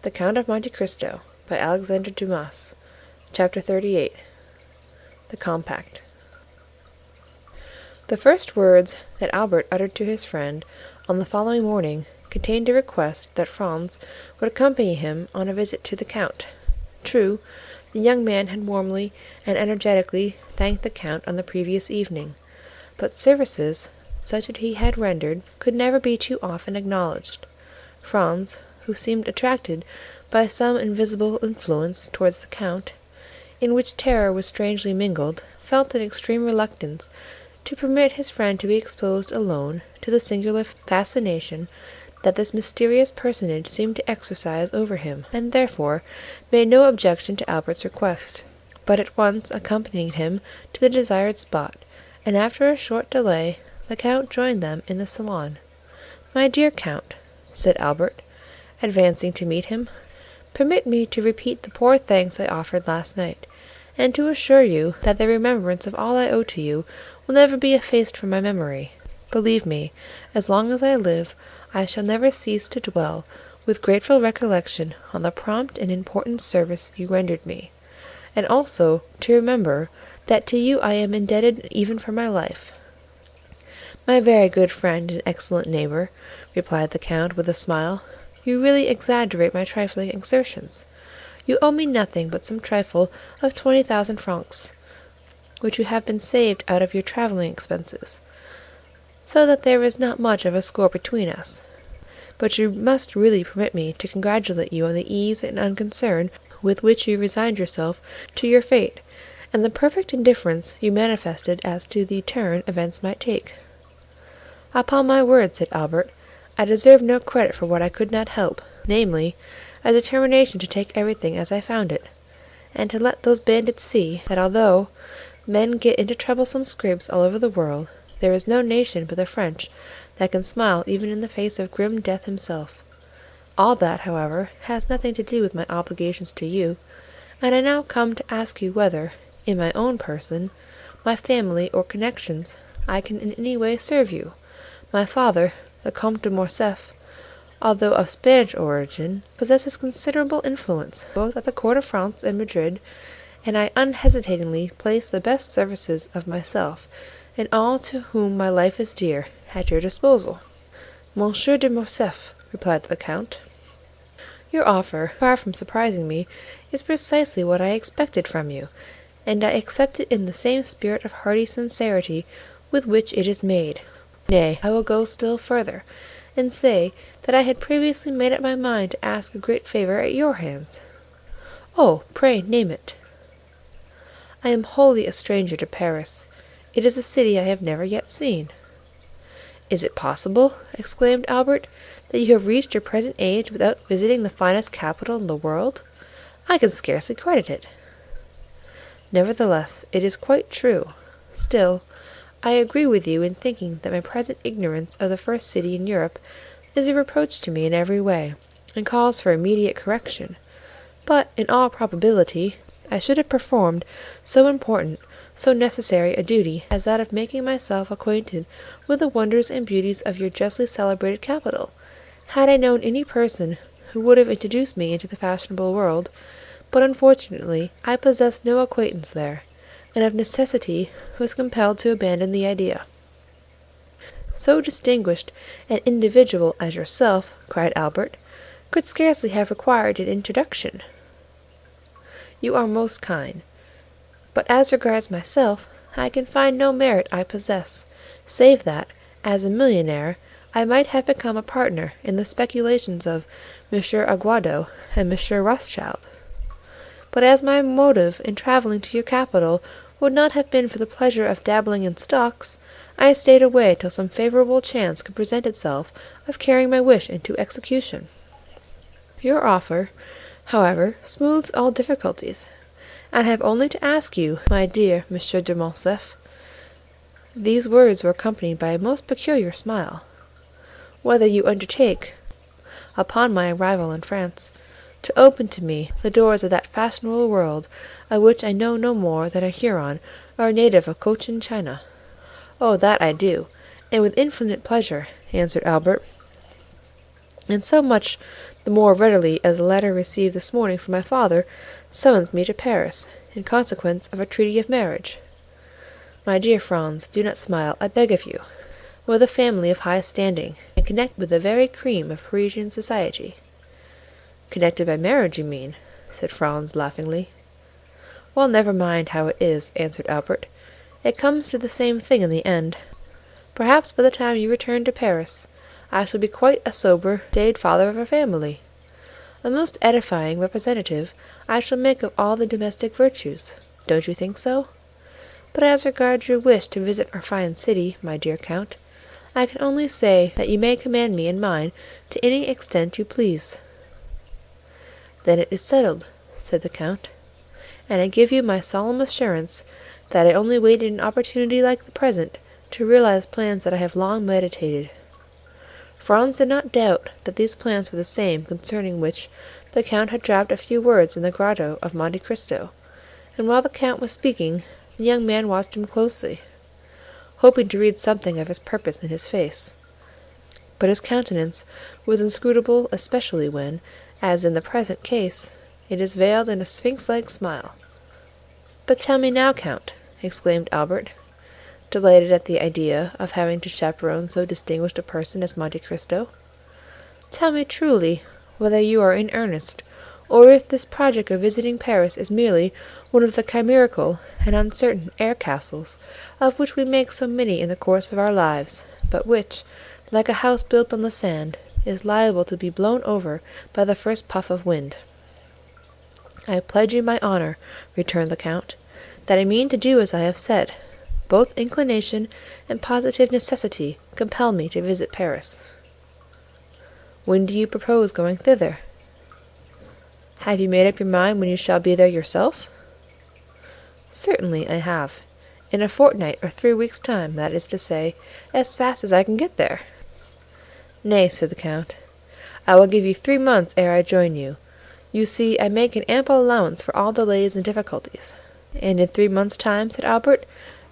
The Count of Monte Cristo by Alexandre Dumas. Chapter 38. The Compact. The first words that Albert uttered to his friend on the following morning contained a request that Franz would accompany him on a visit to the Count. True, the young man had warmly and energetically thanked the Count on the previous evening, but services such as he had rendered could never be too often acknowledged. Franz, who seemed attracted by some invisible influence towards the Count, in which terror was strangely mingled, felt an extreme reluctance to permit his friend to be exposed alone to the singular fascination that this mysterious personage seemed to exercise over him, and therefore made no objection to Albert's request, but at once accompanied him to the desired spot, and after a short delay the Count joined them in the salon. "My dear Count," said Albert, advancing to meet him, "permit me to repeat the poor thanks I offered last night, and to assure you that the remembrance of all I owe to you will never be effaced from my memory. Believe me, as long as I live, I shall never cease to dwell with grateful recollection on the prompt and important service you rendered me, and also to remember that to you I am indebted even for my life." "My very good friend and excellent neighbor," replied the Count with a smile, "you really exaggerate my trifling exertions. You owe me nothing but some trifle of 20,000 francs, which you have been saved out of your traveling expenses, so that there is not much of a score between us. But you must really permit me to congratulate you on the ease and unconcern with which you resigned yourself to your fate, and the perfect indifference you manifested as to the turn events might take." "Upon my word," said Albert, "I deserve no credit for what I could not help, namely, a determination to take everything as I found it, and to let those bandits see that although men get into troublesome scrapes all over the world, there is no nation but the French that can smile even in the face of grim death himself. All that, however, has nothing to do with my obligations to you, and I now come to ask you whether, in my own person, my family, or connections, I can in any way serve you. My father, the Comte de Morcerf, although of Spanish origin, possesses considerable influence both at the court of France and Madrid, and I unhesitatingly place the best services of myself and all to whom my life is dear at your disposal." "Monsieur de Morcerf," replied the Count, "your offer, far from surprising me, is precisely what I expected from you, and I accept it in the same spirit of hearty sincerity with which it is made. Nay, I will go still further, and say that I had previously made up my mind to ask a great favor at your hands." "Oh, pray name it." "I am wholly a stranger to Paris. It is a city I have never yet seen." "Is it possible," exclaimed Albert, "that you have reached your present age without visiting the finest capital in the world? I can scarcely credit it." "Nevertheless, it is quite true. Still, I agree with you in thinking that my present ignorance of the first city in Europe is a reproach to me in every way, and calls for immediate correction. But in all probability I should have performed so important, so necessary a duty as that of making myself acquainted with the wonders and beauties of your justly celebrated capital, had I known any person who would have introduced me into the fashionable world; but unfortunately I possessed no acquaintance there, and of necessity was compelled to abandon the idea." "So distinguished an individual as yourself," cried Albert, "could scarcely have required an introduction." "You are most kind; but as regards myself, I can find no merit I possess, save that, as a millionaire, I might have become a partner in the speculations of Monsieur Aguado and Monsieur Rothschild. But as my motive in traveling to your capital would not have been for the pleasure of dabbling in stocks, I stayed away till some favorable chance could present itself of carrying my wish into execution. Your offer, however, smooths all difficulties, and I have only to ask you, my dear Monsieur de Morcerf," these words were accompanied by a most peculiar smile, "whether you undertake, upon my arrival in France, to open to me the doors of that fashionable world of which I know no more than a Huron or a native of Cochin China." "Oh, that I do, and with infinite pleasure," answered Albert, "and so much the more readily as a letter received this morning from my father summons me to Paris, in consequence of a treaty of marriage. My dear Franz, do not smile, I beg of you. With a family of high standing, and connected with the very cream of Parisian society." "Connected by marriage, you mean?" said Franz laughingly. "Well, never mind how it is," answered Albert. "It comes to the same thing in the end. Perhaps by the time you return to Paris I shall be quite a sober, staid father of a family. A most edifying representative I shall make of all the domestic virtues. Don't you think so? But as regards your wish to visit our fine city, my dear Count, I can only say that you may command me and mine to any extent you please." "Then it is settled," said the Count, "and I give you my solemn assurance that I only waited an opportunity like the present to realize plans that I have long meditated." Franz did not doubt that these plans were the same concerning which the Count had dropped a few words in the grotto of Monte Cristo, and while the Count was speaking, the young man watched him closely, hoping to read something of his purpose in his face. But his countenance was inscrutable, especially when, as in the present case, it is veiled in a sphinx-like smile. "But tell me now, Count," exclaimed Albert, delighted at the idea of having to chaperone so distinguished a person as Monte Cristo, "tell me truly whether you are in earnest, or if this project of visiting Paris is merely one of the chimerical and uncertain air-castles of which we make so many in the course of our lives, but which, like a house built on the sand, is liable to be blown over by the first puff of wind." "I pledge you my honor," returned the Count, "that I mean to do as I have said. Both inclination and positive necessity compel me to visit Paris." "When do you propose going thither?" "Have you made up your mind when you shall be there yourself?" "Certainly I have. In a fortnight or 3 weeks' time, that is to say, as fast as I can get there." "Nay," said the Count, "I will give you 3 months ere I join you. You see, I make an ample allowance for all delays and difficulties." "And in 3 months' time," said Albert,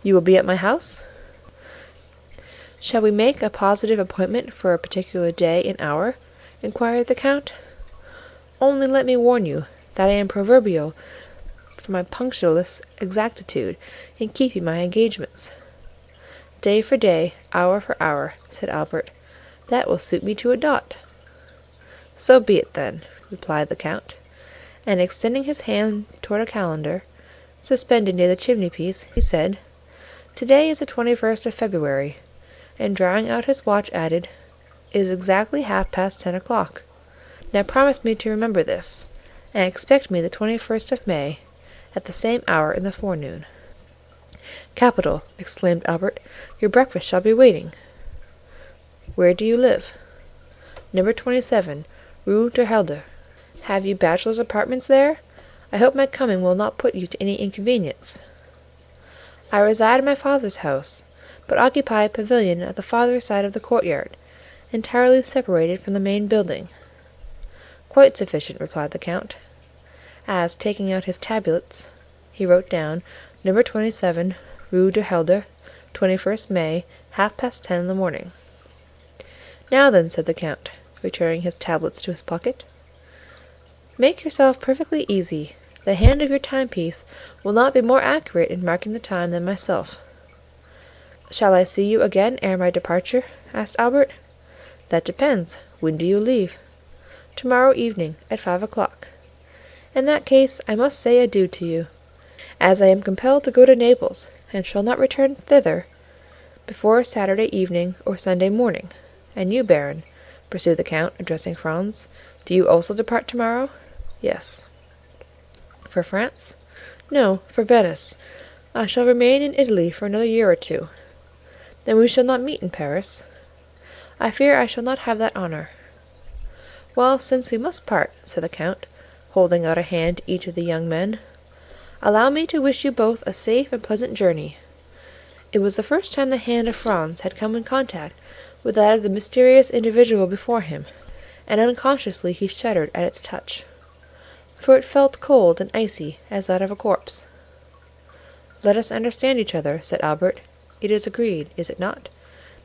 "you will be at my house?" "Shall we make a positive appointment for a particular day and hour?" inquired the Count. "Only let me warn you that I am proverbial for my punctilious exactitude in keeping my engagements." "Day for day, hour for hour," said Albert. "That will suit me to a dot." "So be it, then," replied the Count, and extending his hand toward a calendar, suspended near the chimney-piece, he said, "Today is the 21st of February," and drawing out his watch added, "It is exactly half-past 10 o'clock. Now promise me to remember this, and expect me the 21st of May, at the same hour in the forenoon." "Capital!" exclaimed Albert. "Your breakfast shall be waiting." "Where do you live?" "Number 27, Rue du Helder." "Have you bachelor's apartments there? I hope my coming will not put you to any inconvenience." "I reside in my father's house, but occupy a pavilion at the farther side of the courtyard, entirely separated from the main building." "Quite sufficient," replied the Count, as, taking out his tablets, he wrote down Number 27, Rue du Helder, 21st May, half-past 10 in the morning. "Now then," said the Count, returning his tablets to his pocket, "make yourself perfectly easy. The hand of your timepiece will not be more accurate in marking the time than myself." "Shall I see you again ere my departure?" asked Albert. "That depends. When do you leave?" "Tomorrow evening, at 5 o'clock." "In that case I must say adieu to you, as I am compelled to go to Naples, and shall not return thither before Saturday evening or Sunday morning. And you, Baron," pursued the Count, addressing Franz, "do you also depart tomorrow?" "Yes." "For France?" "No, for Venice. I shall remain in Italy for another year or two." "Then we shall not meet in Paris?" "I fear I shall not have that honor." "Well, since we must part," said the Count, holding out a hand to each of the young men, "allow me to wish you both a safe and pleasant journey." It was the first time the hand of Franz had come in contact with that of the mysterious individual before him, and unconsciously he shuddered at its touch, for it felt cold and icy as that of a corpse. "Let us understand each other," said Albert. "It is agreed, is it not,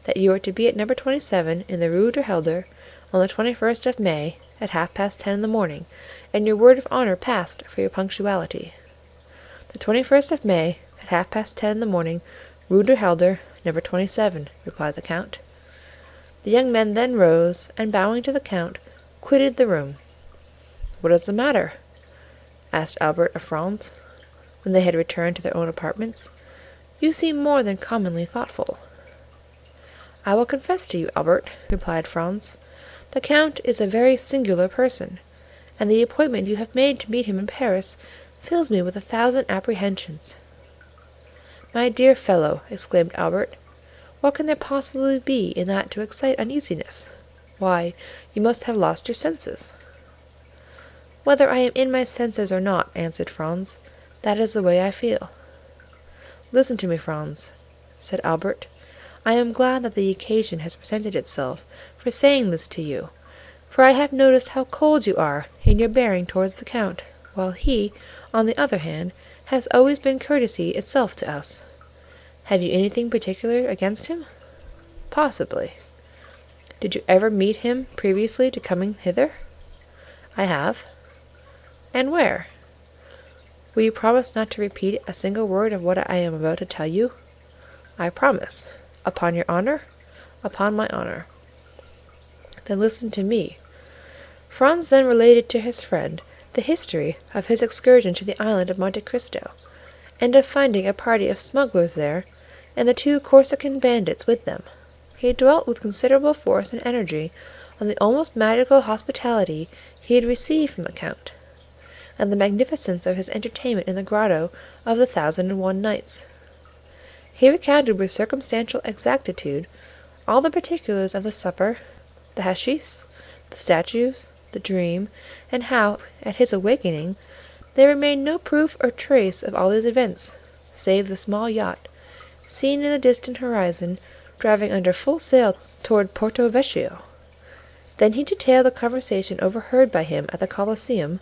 that you are to be at number 27 in the Rue du Helder on the 21st of May at 10:30 in the morning, and your word of honor passed for your punctuality." "The 21st of May, at 10:30 in the morning, Rue du Helder, number 27," replied the count. The young men then rose, and bowing to the count, quitted the room. "What is the matter?" asked Albert of Franz, when they had returned to their own apartments. "You seem more than commonly thoughtful." "I will confess to you, Albert," replied Franz, "the count is a very singular person, and the appointment you have made to meet him in Paris fills me with 1,000 apprehensions." "My dear fellow," exclaimed Albert, "what can there possibly be in that to excite uneasiness? Why, you must have lost your senses." "Whether I am in my senses or not," answered Franz, "that is the way I feel." "Listen to me, Franz," said Albert. "I am glad that the occasion has presented itself for saying this to you, for I have noticed how cold you are in your bearing towards the count, while he, on the other hand, has always been courtesy itself to us. Have you anything particular against him?" "Possibly." "Did you ever meet him previously to coming hither?" "I have." "And where?" "Will you promise not to repeat a single word of what I am about to tell you?" "I promise." "Upon your honor?" "Upon my honor." "Then listen to me." Franz then related to his friend the history of his excursion to the island of Monte Cristo, and of finding a party of smugglers there, and the 2 Corsican bandits with them. He dwelt with considerable force and energy on the almost magical hospitality he had received from the count, and the magnificence of his entertainment in the grotto of the Thousand and One Nights. He recounted with circumstantial exactitude all the particulars of the supper, the hashish, the statues, the dream, and how, at his awakening, there remained no proof or trace of all these events, save the small yacht, seen in the distant horizon, driving under full sail toward Porto Vecchio. Then he detailed the conversation overheard by him at the Colosseum,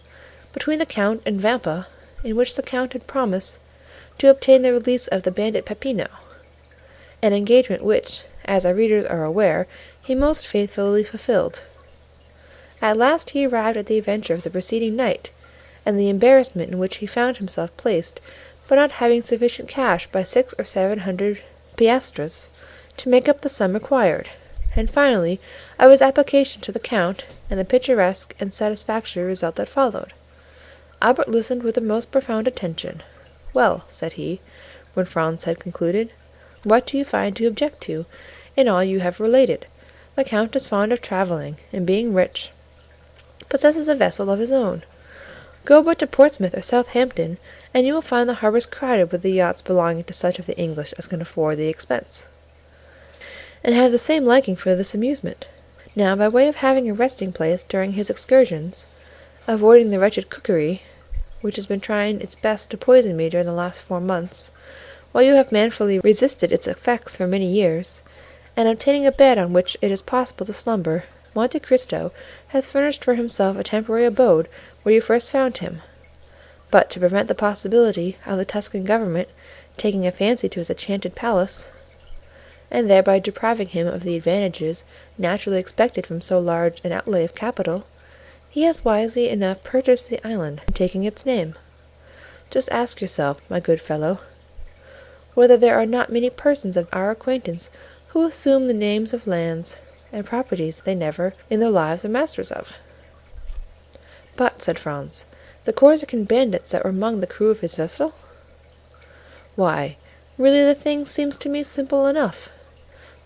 between the count and Vampa, in which the count had promised to obtain the release of the bandit Peppino, an engagement which, as our readers are aware, he most faithfully fulfilled. At last he arrived at the adventure of the preceding night, and the embarrassment in which he found himself placed by not having sufficient cash by 600 or 700 piastres to make up the sum required, and finally of his application to the count, and the picturesque and satisfactory result that followed. Albert listened with the most profound attention. "Well," said he, when Franz had concluded, "what do you find to object to in all you have related? The count is fond of traveling, and being rich, possesses a vessel of his own. Go but to Portsmouth or Southampton, and you will find the harbors crowded with the yachts belonging to such of the English as can afford the expense, and have the same liking for this amusement. Now, by way of having a resting place during his excursions, avoiding the wretched cookery, which has been trying its best to poison me during the last 4 months, while you have manfully resisted its effects for many years, and obtaining a bed on which it is possible to slumber, Monte Cristo has furnished for himself a temporary abode where you first found him. But to prevent the possibility of the Tuscan government taking a fancy to his enchanted palace, and thereby depriving him of the advantages naturally expected from so large an outlay of capital, he has wisely enough purchased the island, taking its name. Just ask yourself, my good fellow, whether there are not many persons of our acquaintance who assume the names of lands and properties they never in their lives are masters of." "But," said Franz, "the Corsican bandits that were among the crew of his vessel?" "Why, really the thing seems to me simple enough.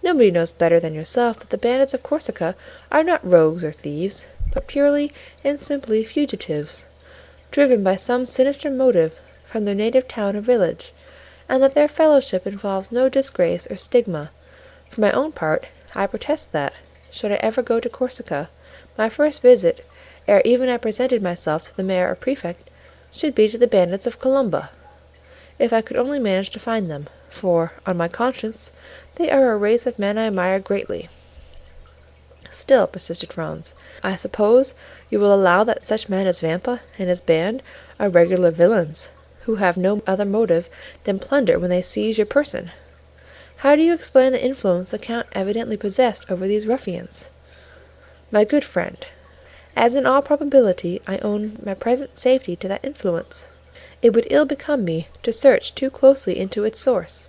Nobody knows better than yourself that the bandits of Corsica are not rogues or thieves, but purely and simply fugitives, driven by some sinister motive from their native town or village, and that their fellowship involves no disgrace or stigma. For my own part, I protest that, should I ever go to Corsica, my first visit, ere even I presented myself to the mayor or prefect, should be to the bandits of Colomba, if I could only manage to find them, for, on my conscience, they are a race of men I admire greatly." "Still," persisted Franz, "I suppose you will allow that such men as Vampa and his band are regular villains, who have no other motive than plunder when they seize your person. How do you explain the influence the count evidently possessed over these ruffians?" "My good friend, as in all probability I owe my present safety to that influence. It would ill become me to search too closely into its source.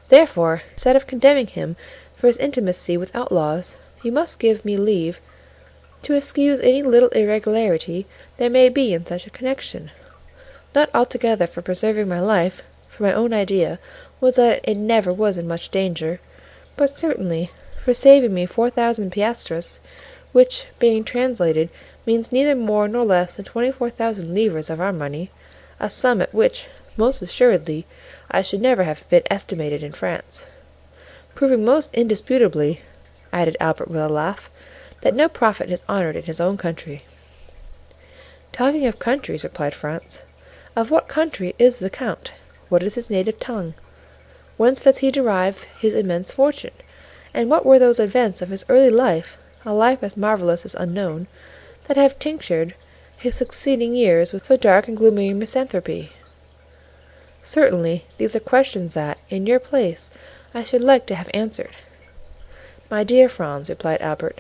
Therefore, instead of condemning him for his intimacy with outlaws, you must give me leave to excuse any little irregularity there may be in such a connection. Not altogether for preserving my life, for my own idea was that it never was in much danger, but certainly for saving me 4,000 piastres, which, being translated, means neither more nor less than 24,000 livres of our money, a sum at which, most assuredly, I should never have been estimated in France. Proving most indisputably," added Albert with a laugh, "that no prophet is honored in his own country." "Talking of countries," replied Franz, "of what country is the Count? What is his native tongue? Whence does he derive his immense fortune? And what were those events of his early life, a life as marvelous as unknown, that have tinctured his succeeding years with so dark and gloomy a misanthropy?" "Certainly, these are questions that, in your place, I should like to have answered." "My dear Franz," replied Albert,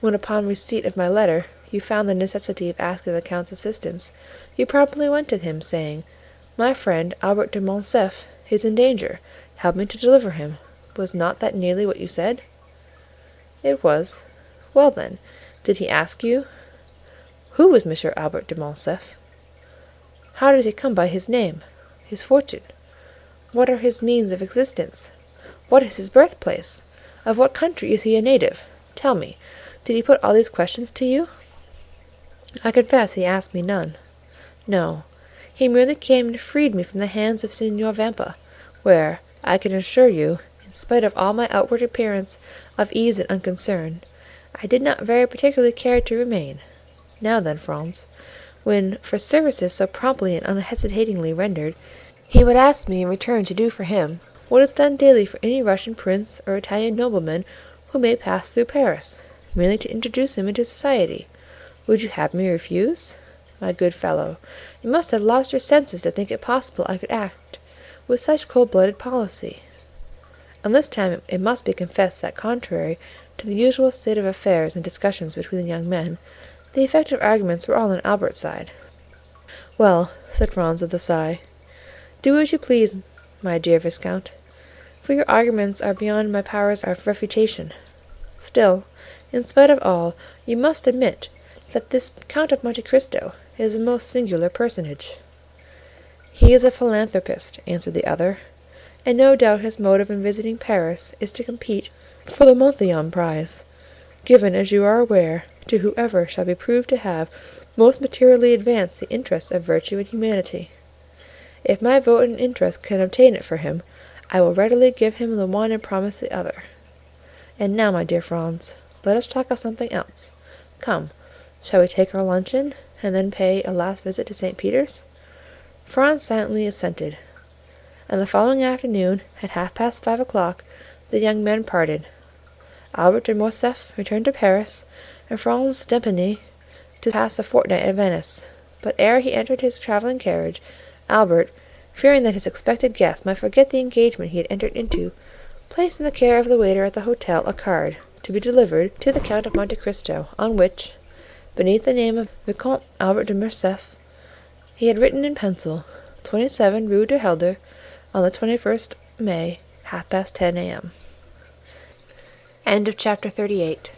"when upon receipt of my letter you found the necessity of asking the count's assistance, you promptly went to him, saying, 'My friend Albert de Morcerf is in danger, help me to deliver him.' Was not that nearly what you said?" "It was." "Well, then, did he ask you, 'Who is Monsieur Albert de Morcerf? How does he come by his name, his fortune? What are his means of existence? What is his birthplace? Of what country is he a native? Tell me, did he put all these questions to you?" "I confess he asked me none. No, he merely came and freed me from the hands of Signor Vampa, where, I can assure you, in spite of all my outward appearance of ease and unconcern, I did not very particularly care to remain. Now then, Franz, when, for services so promptly and unhesitatingly rendered, he would ask me in return to do for him what is done daily for any Russian prince or Italian nobleman who may pass through Paris, merely to introduce him into society, would you have me refuse? My good fellow, you must have lost your senses to think it possible I could act with such cold-blooded policy." And this time it must be confessed that, contrary to the usual state of affairs in discussions between the young men, the effective arguments were all on Albert's side. "Well," said Franz with a sigh, "do as you please, my dear Viscount, for your arguments are beyond my powers of refutation. Still, in spite of all, you must admit that this Count of Monte Cristo is a most singular personage." "He is a philanthropist," answered the other, "and no doubt his motive in visiting Paris is to compete for the Montholon prize, given, as you are aware, to whoever shall be proved to have most materially advanced the interests of virtue and humanity. If my vote and interest can obtain it for him, I will readily give him the one and promise the other. And now, my dear Franz, let us talk of something else. Come, shall we take our luncheon, and then pay a last visit to St. Peter's?" Franz silently assented, and the following afternoon, at 5:30, the young men parted. Albert de Morcerf returned to Paris, and Franz d'Épinay to pass a fortnight at Venice; but ere he entered his traveling carriage, Albert, fearing that his expected guest might forget the engagement he had entered into, placed in the care of the waiter at the hotel a card, to be delivered to the Count of Monte Cristo, on which, beneath the name of Vicomte Albert de Morcerf, he had written in pencil, 27 Rue du Helder, on the 21st May, 10:30 a.m. Chapter 38